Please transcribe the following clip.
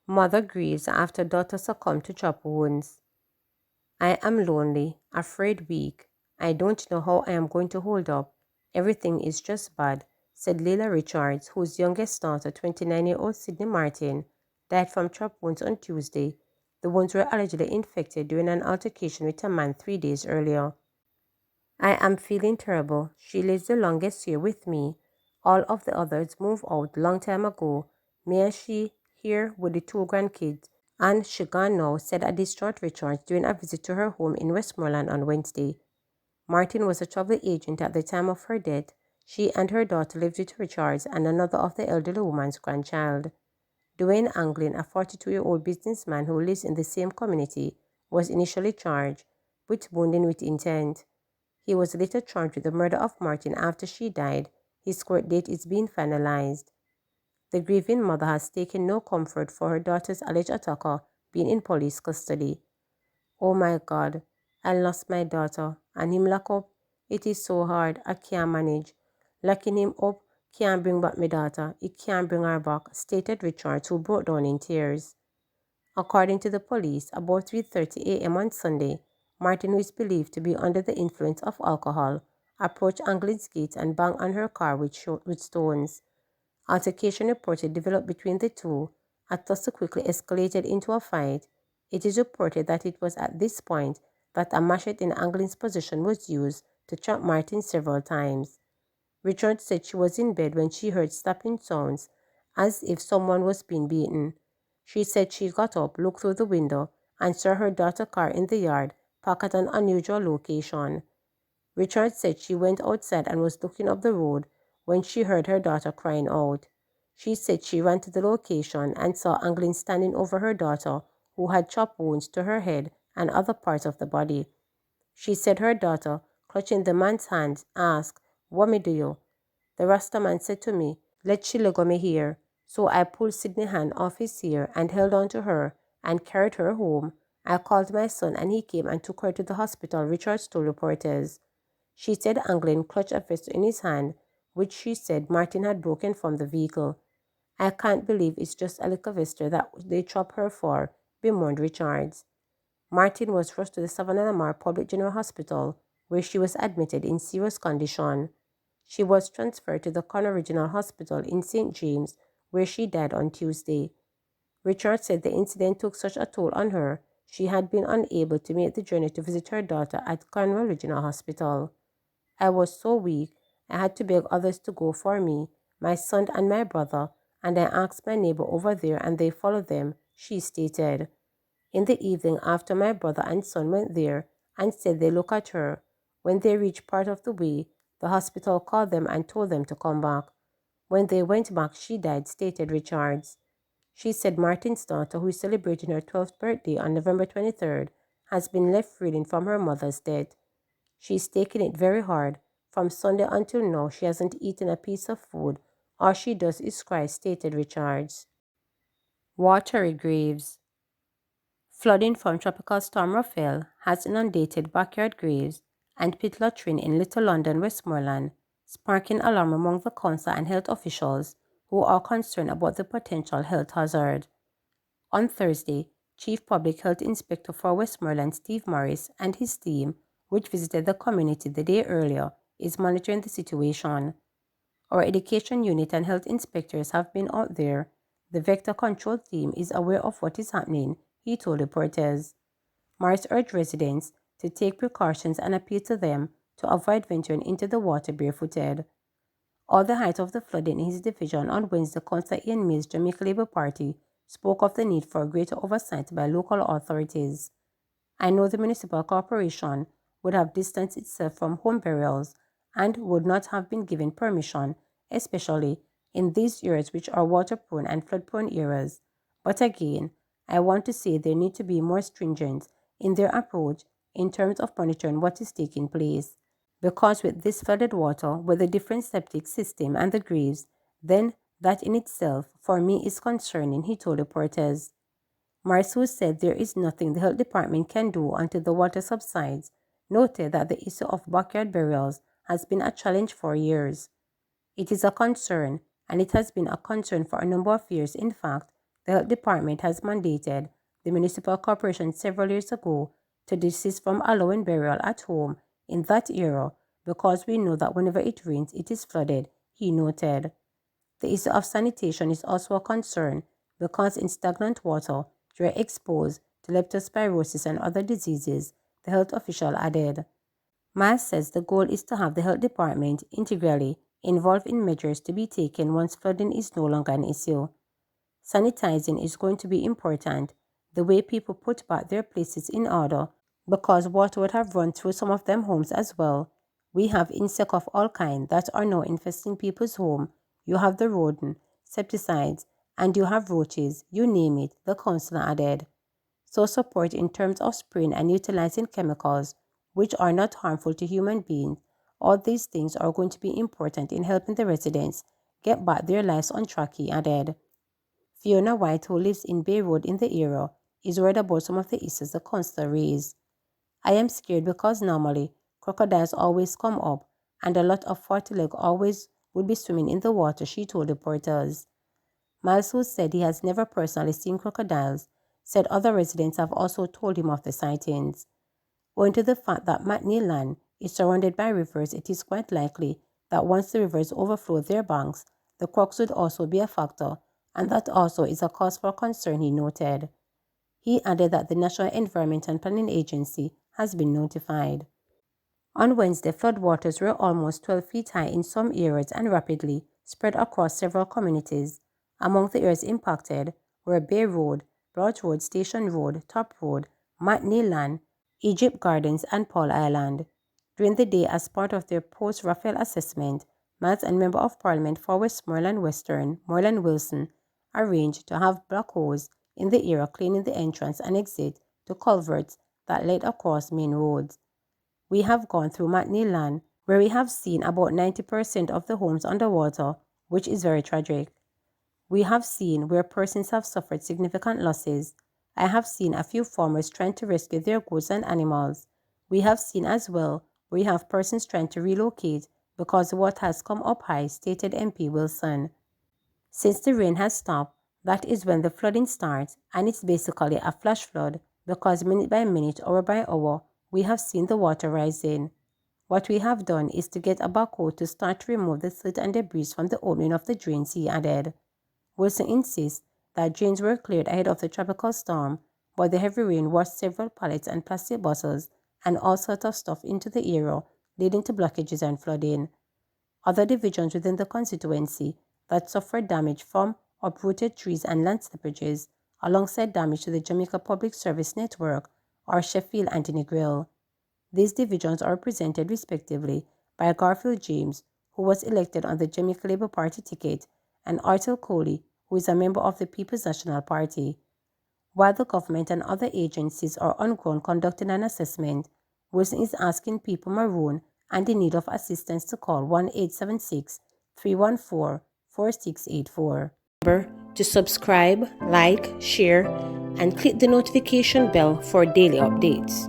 Mother grieves after daughter succumbed to chop wounds. I am lonely, afraid, weak. I don't know how I am going to hold up. Everything is just bad, said Leila Richards, whose youngest daughter, 29-year-old Sydney Martin, died from chop wounds on Tuesday. The wounds were allegedly infected during an altercation with a man 3 days earlier. I am feeling terrible. She lives the longest here with me. All of the others moved out long time ago. Me and she here with the 2 grandkids. And she gone now, said a distraught Richards during a visit to her home in Westmoreland on Wednesday. Martin was a travel agent at the time of her death. She and her daughter lived with Richards and another of the elderly woman's grandchild. Dwayne Anglin, a 42-year-old businessman who lives in the same community, was initially charged with wounding with intent. He was later charged with the murder of Martin after she died. His court date is being finalized. The grieving mother has taken no comfort for her daughter's alleged attacker being in police custody. Oh my God, I lost my daughter and him lock up. It is so hard, I can't manage. Locking him up can't bring back my daughter. It can't bring her back, stated Richards, who broke down in tears. According to the police, about 3:30 a.m. on Sunday, Martin, who is believed to be under the influence of alcohol, approached Anglin's gate and banged on her car with stones. Altercation reported developed between the two. A tussle quickly escalated into a fight. It is reported that it was at this point that a machete in Anglin's possession was used to chop Martin several times. Richard said she was in bed when she heard snapping sounds, as if someone was being beaten. She said she got up, looked through the window, and saw her daughter's car in the yard, parked at an unusual location. Richard said she went outside and was looking up the road when she heard her daughter crying out. She said she ran to the location and saw Anglin standing over her daughter, who had chop wounds to her head and other parts of the body. She said her daughter, clutching the man's hand, asked, "What me do you?" The Rasta man said to me, "Let she go me here." So I pulled Sydney's hand off his ear and held on to her and carried her home. I called my son and he came and took her to the hospital, Richards told reporters. She said Anglin clutched a vest in his hand, which she said Martin had broken from the vehicle. "I can't believe it's just a little vesta that they chop her for," bemoaned Richards. Martin was rushed to the Savannah Lamar Public General Hospital, where she was admitted in serious condition. She was transferred to the Connor Regional Hospital in St. James, where she died on Tuesday. Richard said the incident took such a toll on her, she had been unable to make the journey to visit her daughter at Cornwall Regional Hospital. "I was so weak, I had to beg others to go for me, my son and my brother, and I asked my neighbor over there and they followed them," she stated. In the evening, after my brother and son went there and said they look at her, when they reached part of the way, the hospital called them and told them to come back. When they went back, she died, stated Richards. She said Martin's daughter, who is celebrating her 12th birthday on November 23rd, has been left reeling from her mother's death. She's taken it very hard. From Sunday until now, she hasn't eaten a piece of food. All she does is cry, stated Richards. Watery graves. Flooding from Tropical Storm Raphael has inundated backyard graves and pit latrine in Little London, Westmoreland, sparking alarm among the council and health officials who are concerned about the potential health hazard. On Thursday, Chief Public Health Inspector for Westmoreland Steve Morris and his team, which visited the community the day earlier, is monitoring the situation. Our education unit and health inspectors have been out there. The vector control team is aware of what is happening, he told reporters. Morris urged residents to take precautions and appealed to them to avoid venturing into the water barefooted. All the height of the flooding in his division on Wednesday, Councillor Ian Mills' Jamaica Labour Party spoke of the need for greater oversight by local authorities. "I know the municipal corporation would have distanced itself from home burials and would not have been given permission, especially in these areas which are water-prone and flood-prone areas. But again, I want to say they need to be more stringent in their approach in terms of monitoring what is taking place. Because with this flooded water, with the different septic system and the graves, then that in itself, for me, is concerning," he told reporters. Marceau said there is nothing the health department can do until the water subsides. noted that the issue of backyard burials has been a challenge for years. It is a concern, and it has been a concern for a number of years. In fact, the Health Department has mandated the municipal corporation several years ago to desist from allowing burial at home in that area because we know that whenever it rains, it is flooded, he noted. The issue of sanitation is also a concern because in stagnant water, you are exposed to leptospirosis and other diseases, the health official added. Miles says the goal is to have the health department integrally involved in measures to be taken once flooding is no longer an issue. Sanitizing is going to be important, the way people put back their places in order, because water would have run through some of them homes as well. We have insects of all kinds that are now infesting people's home. You have the rodent, septicides, and you have roaches, you name it, the councillor added. So support in terms of spraying and utilizing chemicals, which are not harmful to human beings, all these things are going to be important in helping the residents get back their lives on track, he added. Fiona White, who lives in Bay Road in the area, is worried about some of the issues the councillor raised. I am scared because normally crocodiles always come up and a lot of 40-leg always would be swimming in the water, she told reporters. Miles, who said he has never personally seen crocodiles, said other residents have also told him of the sightings. Owing to the fact that McNeil Land is surrounded by rivers, it is quite likely that once the rivers overflow their banks, the crocs would also be a factor, and that also is a cause for concern, he noted. He added that the National Environment and Planning Agency has been notified. On Wednesday, floodwaters were almost 12 feet high in some areas and rapidly spread across several communities. Among the areas impacted were Bay Road, Broad Road, Station Road, Top Road, McNeil Land, Egypt Gardens, and Paul Island. During the day, as part of their post-Raphael assessment, Miles and Member of Parliament for Westmoreland Western, Moreland Wilson, arranged to have black holes in the area cleaning the entrance and exit to culverts that led across main roads. We have gone through McNeil Land, where we have seen about 90% of the homes underwater, which is very tragic. We have seen where persons have suffered significant losses. I have seen a few farmers trying to rescue their goods and animals. We have seen as well where we have persons trying to relocate because the water has come up high, stated MP Wilson. Since the rain has stopped, that is when the flooding starts, and it's basically a flash flood because minute by minute, hour by hour, we have seen the water rising. What we have done is to get a backhoe to start to remove the silt and debris from the opening of the drains, he added. Wilson insists that drains were cleared ahead of the tropical storm, but the heavy rain washed several pallets and plastic bottles and all sorts of stuff into the area, leading to blockages and flooding. Other divisions within the constituency that suffered damage from uprooted trees and land slippages, alongside damage to the Jamaica Public Service Network, are Sheffield and Negril. These divisions are represented respectively by Garfield James, who was elected on the Jamaica Labour Party ticket, and Arthur Coley, who is a member of the People's National Party. While the government and other agencies are on ground conducting an assessment, Wilson is asking people maroon and in need of assistance to call 1-876-314-4684. Remember to subscribe, like, share, and click the notification bell for daily updates.